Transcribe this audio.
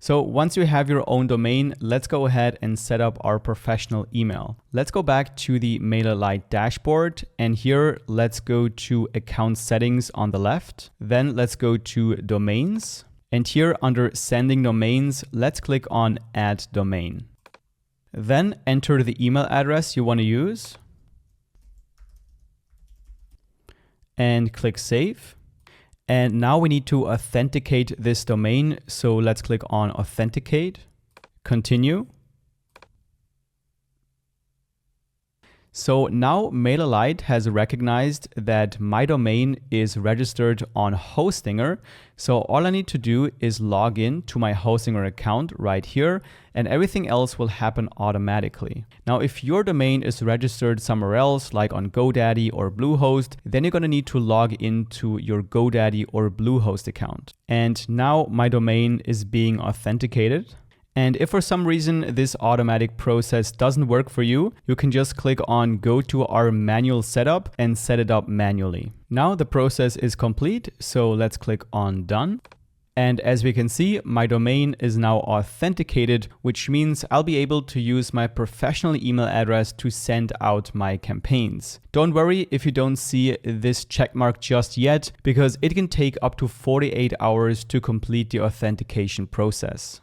So once you have your own domain, let's go ahead and set up our professional email. Let's go back to the MailerLite dashboard, and here let's go to account settings on the left. Then let's go to domains, and here under sending domains, let's click on add domain. Then enter the email address you want to use and click save. And now we need to authenticate this domain. So let's click on authenticate, continue. So now MailerLite has recognized that my domain is registered on Hostinger. So all I need to do is log in to my Hostinger account right here, and everything else will happen automatically. Now, if your domain is registered somewhere else, like on GoDaddy or Bluehost, then you're going to need to log into your GoDaddy or Bluehost account. And now my domain is being authenticated. And if for some reason this automatic process doesn't work for you, you can just click on go to our manual setup and set it up manually. Now the process is complete, so let's click on done. And as we can see, my domain is now authenticated, which means I'll be able to use my professional email address to send out my campaigns. Don't worry if you don't see this checkmark just yet, because it can take up to 48 hours to complete the authentication process.